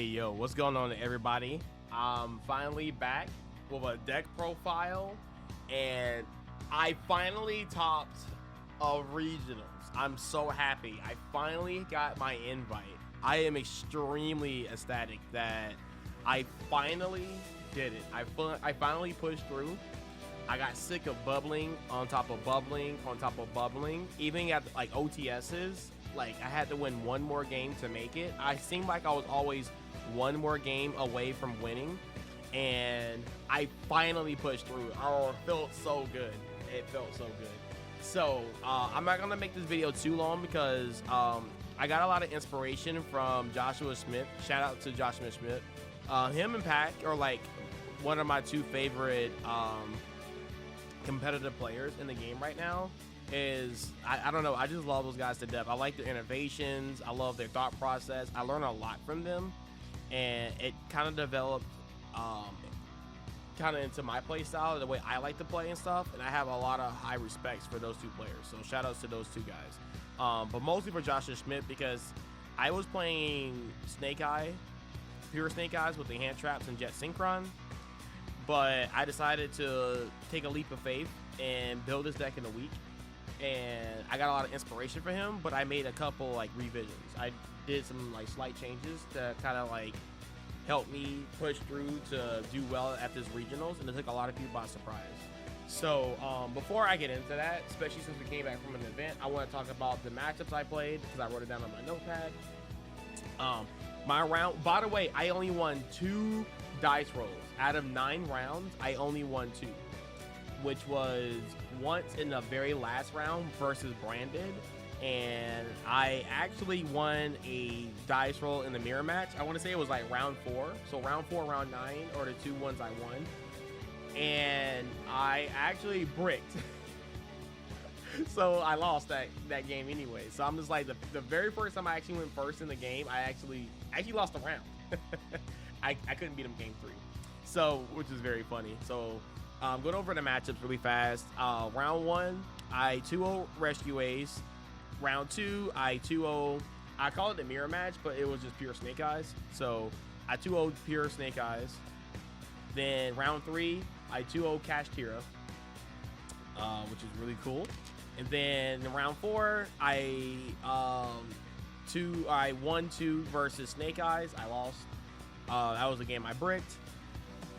Hey yo, what's going on everybody? I'm finally back with a deck profile and I finally topped a regionals. I'm so happy. I finally got my invite. I am extremely ecstatic that I finally did it. I finally pushed through. I got sick of bubbling on top of bubbling on top of bubbling. Even at like OTSs, like I had to win one more game to make it. I seemed like I was always one more game away from winning, and I finally pushed through. Oh, it felt so good. It felt so good. So I'm not gonna make this video too long because I got a lot of inspiration from Joshua Smith. Shout out to Joshua Smith. Him and Pac are like one of my two favorite competitive players in the game right now. I don't know, I just love those guys to death. I like their innovations, I love their thought process. I learn a lot from them, and it kind of developed kind of into my play style, the way I like to play and stuff, and I have a lot of high respects for those two players, so shout outs to those two guys. But mostly for Joshua Smith, because I was playing Snake Eye, pure Snake Eyes with the hand traps and Jet Synchron, but I decided to take a leap of faith and build this deck in a week, and I got a lot of inspiration for him, but I made a couple like revisions. I did some like slight changes to kind of like help me push through to do well at this regionals, and it took a lot of people by surprise. So before I get into that, especially since we came back from an event, I want to talk about the matchups I played because I wrote it down on my notepad. My round, by the way, I only won 2 dice rolls out of 9 rounds. I only won 2, which was once in the very last round versus Branded, and I actually won a dice roll in the mirror match. I want to say it was like round 4, so round 4, round 9 are the 2 ones I won, and I actually bricked. So I lost that game anyway. So I'm just like, the very first time I actually went first in the game, I actually lost a round. I couldn't beat him game 3, so, which is very funny. So going over the matchups really fast. Round 1, I 2-0 Rescue Ace. Round 2, I 2-0, I call it the mirror match, but it was just pure Snake Eyes. So I 2-0 pure Snake Eyes. Then round 3, I 2-0 Cash Tira, which is really cool. And then in round 4, I 1-2 versus Snake Eyes. I lost. That was a game I bricked,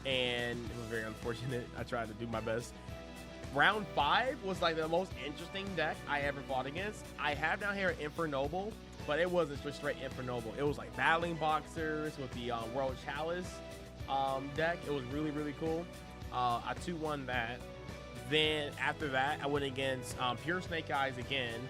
and it was very unfortunate. I tried to do my best. Round 5 was like the most interesting deck I ever fought against. I have down here Infernoble, but it wasn't just straight Infernoble. It was like Battling Boxers with the World Chalice deck. It was really, really cool. I 2-1 that. Then after that, I went against pure Snake Eyes again.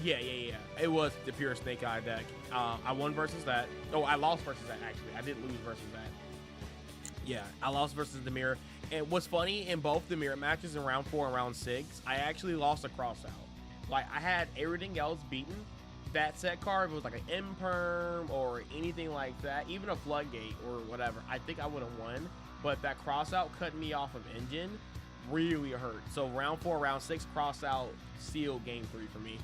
Yeah. It was the pure Snake Eye deck. I won versus that. Oh, I lost versus that, actually. I didn't lose versus that. Yeah, I lost versus the mirror. And what's funny, in both the mirror matches in round 4 and round 6, I actually lost a cross out. Like, I had everything else beaten. That set card, if it was like an Imperm or anything like that, even a Floodgate or whatever, I think I would have won. But that cross out cutting me off of Engine really hurt. So round 4, round 6, cross out sealed game 3 for me.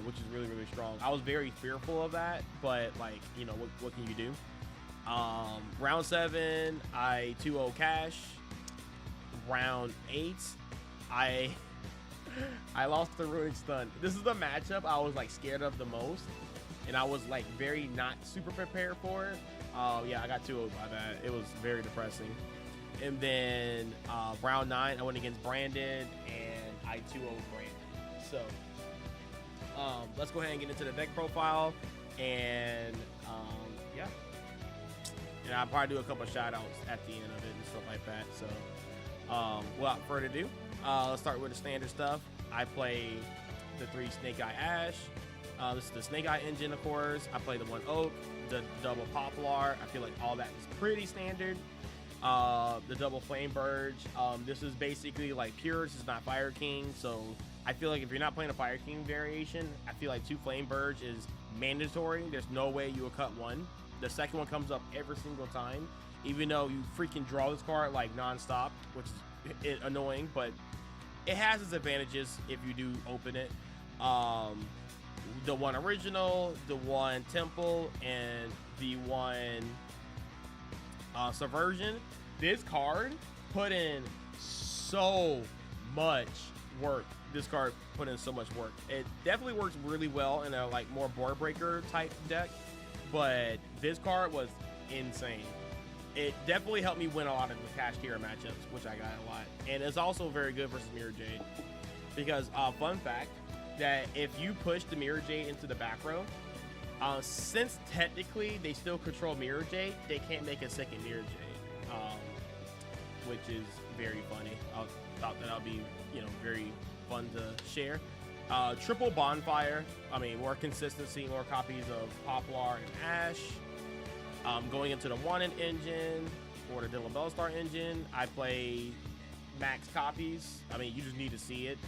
Which is really, really strong. I was very fearful of that, but like, you know, what can you do? Round 7, I 2-0 Cash. Round 8, I lost the Runic Stun. This is the matchup I was like scared of the most, and I was like very not super prepared for it. Yeah, I got 2-0 by that. It was very depressing. And then round 9, I went against Branded, and I 2-0 Branded. So let's go ahead and get into the deck profile, and yeah, and I'll probably do a couple shout outs at the end of it and stuff like that. So without further ado, let's start with the standard stuff. I play the 3 Snake Eye Ash. This is the Snake Eye engine, of course. I play the 1 Oak, the double Poplar. I feel like all that is pretty standard. The double Flame Burge. This is basically like pure. This is not Fire King, so I feel like if you're not playing a Fire King variation, I feel like 2 Flame Burge is mandatory. There's no way you will cut one. The second one comes up every single time, even though you freaking draw this card like non-stop, which is annoying, but it has its advantages if you do open it. The one original, the one temple, and the one subversion. This card put in so much work. This card put in so much work. It definitely works really well in a like more board breaker type deck, but this card was insane. It definitely helped me win a lot of the cash tier matchups, which I got a lot, and it's also very good versus Mirror Jade because fun fact that if you push the Mirror Jade into the back row, since technically they still control Mirror Jade, they can't make a second Mirror Jade, which is very funny. I thought that would be, you know, very fun to share. Triple Bonfire. I mean, more consistency, more copies of Poplar and Ash. Going into the Wanted engine or the Dylan Bellstar engine, I play max copies. I mean, you just need to see it.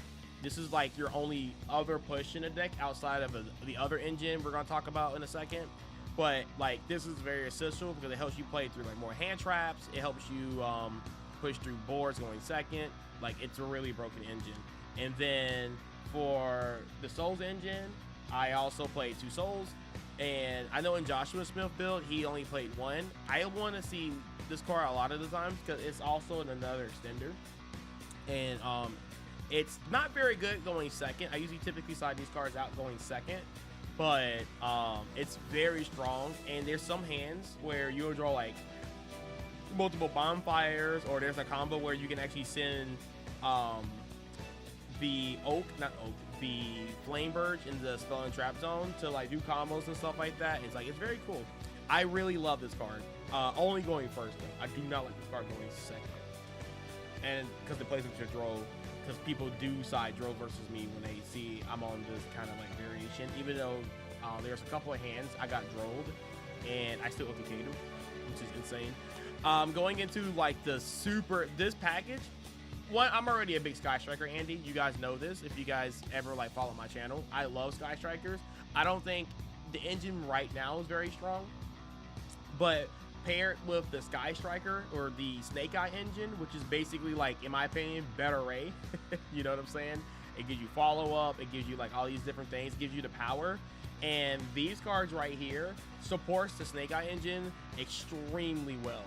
This is like your only other push in the deck outside of the other engine we're going to talk about in a second. But like, this is very essential because it helps you play through like more hand traps. It helps you push through boards going second. Like, it's a really broken engine. And then for the Souls engine, I also played 2 Souls. And I know in Joshua Smith build, he only played 1. I want to see this card a lot of the times because it's also in another extender. And it's not very good going second. I usually typically side these cards out going second, but it's very strong. And there's some hands where you'll draw like multiple bonfires, or there's a combo where you can actually send the Flame Birch in the Spell and Trap Zone to like do combos and stuff like that. It's like, it's very cool. I really love this card. Only going first though. I do not like this card going second. And because it plays into your Drove, because people do side Drove versus me when they see I'm on this kind of like variation. Even though there's a couple of hands I got Droved and I still OTK'd him, which is insane. Going into like this package. One, I'm already a big Sky Striker, Andy. You guys know this. If you guys ever like follow my channel, I love Sky Strikers. I don't think the engine right now is very strong, but paired with the Sky Striker or the Snake Eye engine, which is basically like, in my opinion, better Ray. You know what I'm saying? It gives you follow up. It gives you like all these different things. It gives you the power. And these cards right here supports the Snake Eye engine extremely well.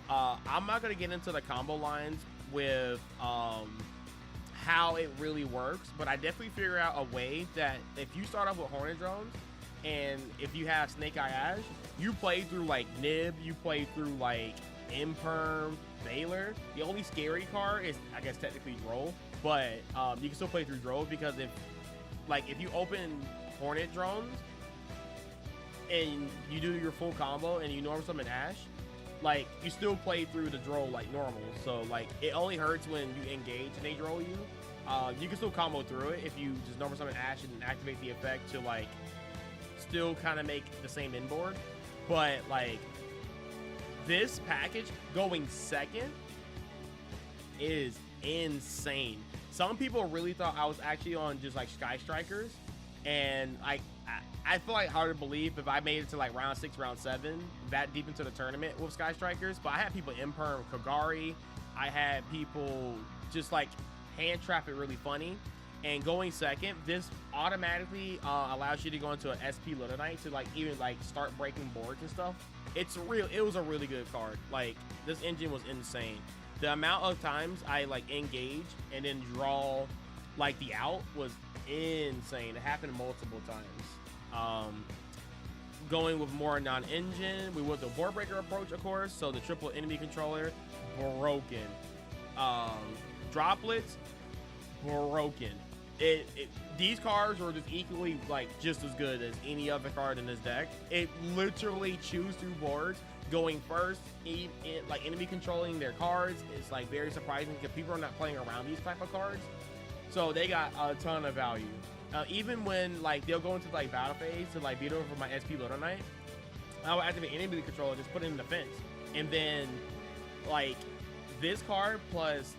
I'm not gonna get into the combo lines with how it really works, but I definitely figure out a way that if you start off with Hornet Drones and if you have Snake Eye Ash, you play through like Nib, you play through like Imperm, Baylor. The only scary card is, I guess, technically Drove, but you can still play through Drove because if you open Hornet Drones and you do your full combo and you normal summon Ash, like, you still play through the Droll like normal. So like, it only hurts when you engage and they Droll you. You can still combo through it if you just normal summon Ash and activate the effect to like still kind of make the same inboard. But like, this package going second is insane. Some people really thought I was actually on just like Sky Strikers, and I feel like hard to believe if I made it to like round 6, round 7, that deep into the tournament with Sky Strikers. But I had people Imperm Kagari. I had people just like hand trap it really funny. And going second, this automatically allows you to go into an SP Little Knight to like even like start breaking boards and stuff. It was a really good card. Like, this engine was insane. The amount of times I like engage and then draw like the out was insane. It happened multiple times. Going with more non-engine, we went the board breaker approach, of course. So the triple enemy controller, broken. Droplets, broken. These cards were just equally like just as good as any other card in this deck. It literally chews through boards going first. Like, enemy controlling their cards is like very surprising because people are not playing around these type of cards, so they got a ton of value. Even when like they'll go into like battle phase to like beat over my SP Little Knight, I will activate enemy controller, just put it in defense, and then like this card plus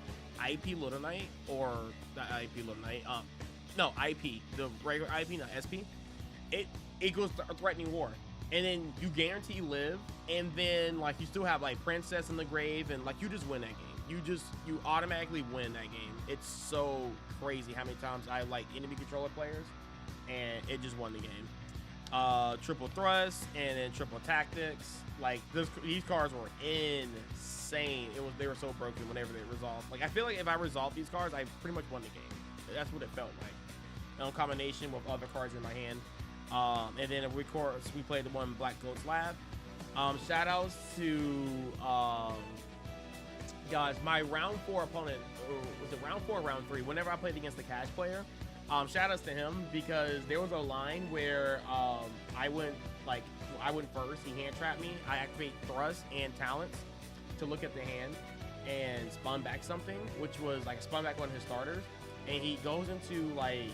IP Little Knight, or the IP Little Knight, no, IP, the regular IP, not SP, it equals a threatening war. And then you guarantee live, and then like you still have like Princess in the grave, and like you just win that game. you automatically win that game. It's so crazy how many times I like enemy controller players, and it just won the game. Triple thrust and then triple tactics. Like these cards were insane. They were so broken whenever they resolved. Like I feel like if I resolved these cards, I pretty much won the game. That's what it felt like. In combination with other cards in my hand. And then of course we played the one Black Goat's Lab. Shoutouts to guys, my round 4 opponent, was it round 4 or round 3? Whenever I played against the cash player, shoutouts to him because there was a line where I went first. He hand trapped me. I activate thrust and talents to look at the hand and spawn back something, which was like spawn back one of his starters, and he goes into like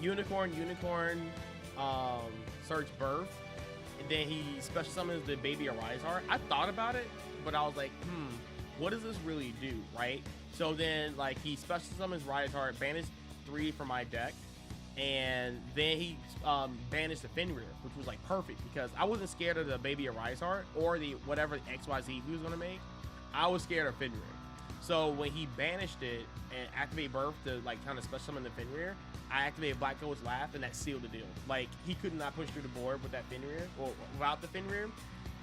unicorn, search birth, and then he special summons the baby Arise Heart. I thought about it, but I was like, what does this really do, right? So then like he special summons Rise Heart, banished 3 from my deck, and then he banished the Fenrir, which was like perfect because I wasn't scared of the baby Arise Heart or the whatever XYZ he was gonna make. I was scared of Fenrir. So when he banished it and activate birth to like kind of special summon the Fenrir, I activated Black Goat's Laugh, and that sealed the deal. Like he could not push through the board with that Fenrir or without the Fenrir.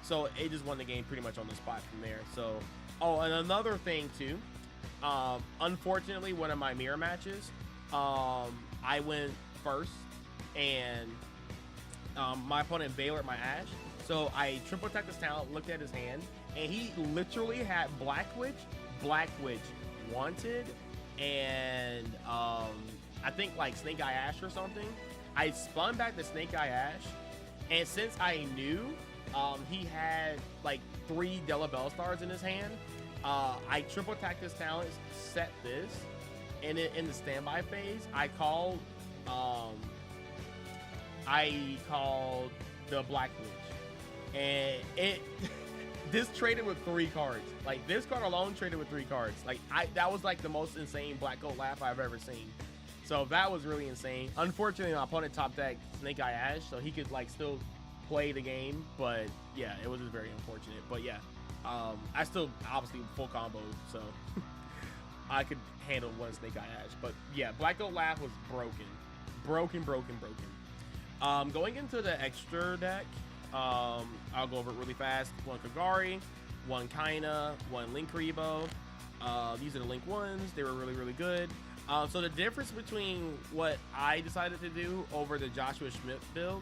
So it just won the game pretty much on the spot from there. So, oh, and another thing too, unfortunately, one of my mirror matches, I went first, and my opponent Baylor my Ash. So I triple attacked his talent, looked at his hand, and he literally had Black Witch Wanted, and I think like Snake Eye Ash or something. I spun back the Snake Eye Ash, and since I knew he had like 3 Della Bellstars in his hand, I triple attacked his talents, set this, and in the standby phase, I called the Black Witch, and it this traded with 3 cards. Like this card alone traded with 3 cards. Like that was like the most insane Black Goat Laugh I've ever seen. So that was really insane. Unfortunately, my opponent top deck Snake Eye Ash, so he could like still play the game. But yeah, it was just very unfortunate. But yeah, I still obviously full combo, so I could handle one Snake Eye Ash. But yeah, Black Goat Laugh was broken. Going into the extra deck, I'll go over it really fast. 1 Kagari, 1 Kaina, 1 Link Rebo. These are the Link ones. They were really good. So the difference between what I decided to do over the Joshua Schmidt build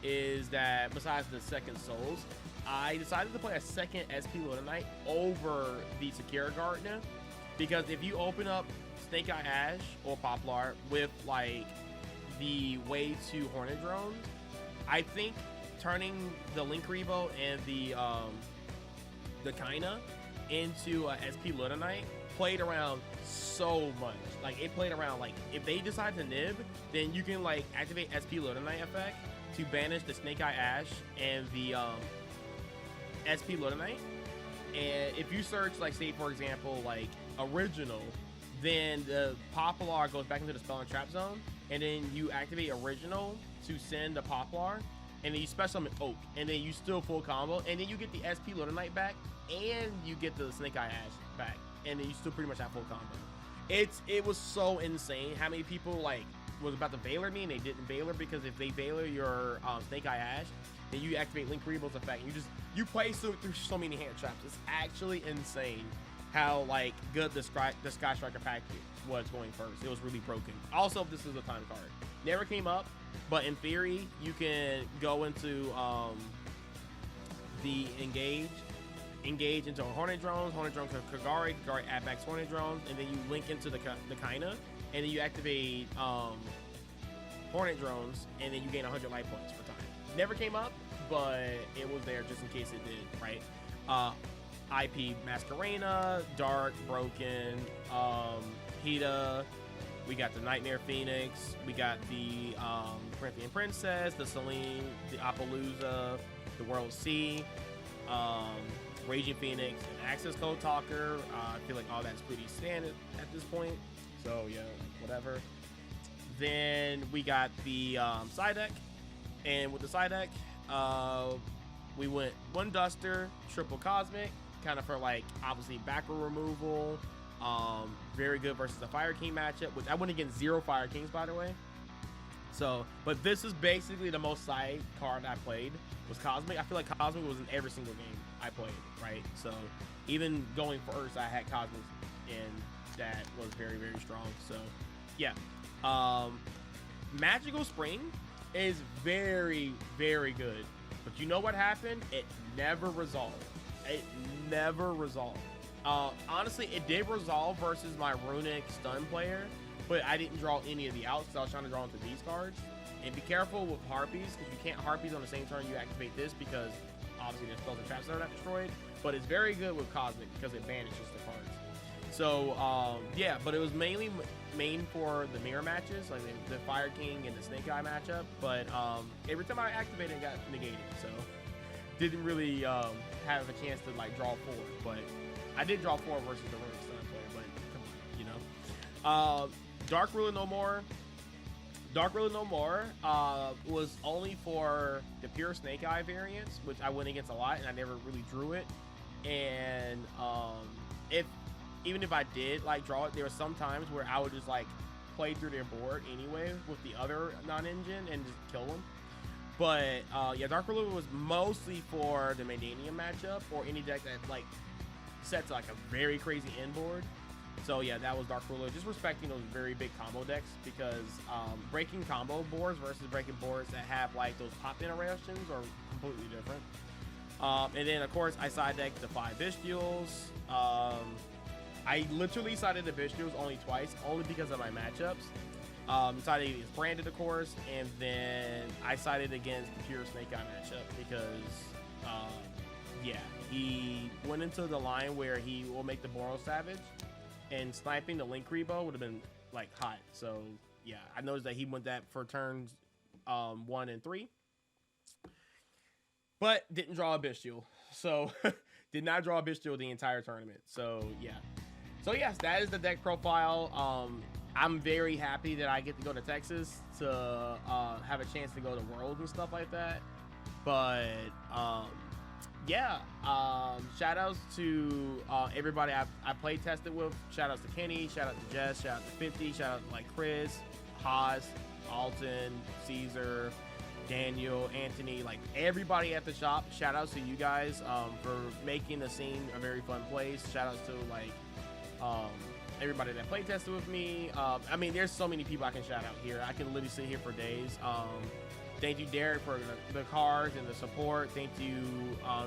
is that besides the second Souls, I decided to play a second SP Ludenite over the Sakura Gardener, because if you open up Snake Eye Ash or Poplar with like the way to Hornet Drones, I think turning the Link Rebo and the Kaina into a SP Ludenite played around so much. Like it played around, like if they decide to nib, then you can like activate SP Ludenite effect to banish the Snake Eye Ash and the SP Ludenite. And if you search, like say for example like original, then the Poplar goes back into the spell and trap zone, and then you activate original to send the Poplar, and then you special summon Oak, and then you still full combo, and then you get the SP Ludenite back, and you get the Snake Eye Ash back, and then you still pretty much have full combo. It was so insane how many people like was about to Valor me and they didn't Valor, because if they Valor your Snake Eye Ash, then you activate Link Rebo's effect, and you play through so many hand traps. It's actually insane how like good the Sky Striker pack was going first. It was really broken. Also, this is a time card. Never came up, but in theory, you can go into the engage into Hornet Drones, Kagari add back Hornet Drones, and then you link into the Kaina, and then you activate Hornet Drones, and then you gain 100 life points for time. Never came up, but it was there just in case it did, right? IP Masquerena, Dark, Broken, Hida, we got the Nightmare Phoenix, we got the Corinthian Princess, the Celine, the Appaloosa, the World Sea, Raging Phoenix, and Access Code Talker. I feel like all that's pretty standard at this point, so yeah, whatever. Then we got the side deck, and with the side deck, we went 1 Duster, triple Cosmic, kind of for like obviously backer removal. Very good versus the Fire King matchup, which I went against 0 Fire Kings, by the way. So, but this is basically the most side card I played was Cosmic. I feel like Cosmic was in every single game I played, right? So even going first, I had Cosmic, and that was very, very strong. So yeah, Magical Spring is very, very good. But you know what happened? It never resolved. It never resolved. Honestly, it did resolve versus my Runic Stun player, but I didn't draw any of the outs because I was trying to draw into these cards. And be careful with Harpies, because you can't Harpies on the same turn you activate this, because obviously there's spells and traps that are not destroyed. But it's very good with Cosmic because it banishes the cards. So, yeah, but it was mainly main for the mirror matches, like the Fire King and the Snake Eye matchup. But every time I activated, it got negated. So, didn't really have a chance to, like, draw 4. But I did draw 4 versus the Runic Stun player, but come on, you know. Dark Ruler No More. Dark Ruler No More was only for the pure Snake Eye variants, which I went against a lot, and I never really drew it. And even if I did like draw it, there were some times where I would just like play through their board anyway with the other non-engine and just kill them. But yeah, Dark Ruler was mostly for the Mandanium matchup or any deck that like sets like a very crazy end board. So yeah, that was Dark Ruler. Just respecting those very big combo decks, because breaking combo boards versus breaking boards that have like those pop interactions are completely different. And then of course I side decked the 5 Bestials. I literally sided the Bestials only twice, only because of my matchups. Sided against Branded, of course, and then I sided against the pure Snake Eye matchup because yeah, he went into the line where he will make the Boros Savage, and sniping the Link Rebo would have been like hot. So yeah, I noticed that he went that for turns 1 and 3, but didn't draw a Bestial. So did not draw a Bestial the entire tournament. So yeah. So yes, that is the deck profile. I'm very happy that I get to go to Texas to have a chance to go to Worlds and stuff like that. But yeah, shout outs to everybody I play tested with. Shout outs to Kenny, shout out to Jess, shout out to 50, shout out to like Chris, Haas, Alton, Caesar, Daniel, Anthony, like everybody at the shop. Shout outs to you guys for making the scene a very fun place. Shout outs to like everybody that play tested with me. I mean, there's so many people I can shout out here. I can literally sit here for days. Thank you, Derek, for the cards and the support. Thank you,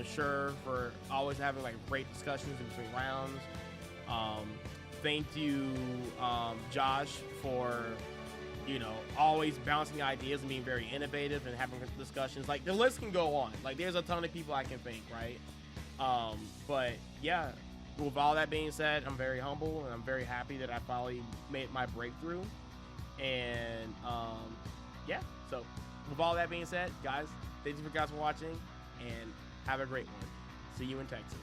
Sure, for always having like great discussions in between rounds. Thank you, Josh, for always bouncing ideas and being very innovative and having discussions. Like the list can go on. Like there's a ton of people I can thank, right? But yeah, with all that being said, I'm very humble and I'm very happy that I finally made my breakthrough. And yeah, so with all that being said, guys, thank you guys for watching and have a great one. See you in Texas.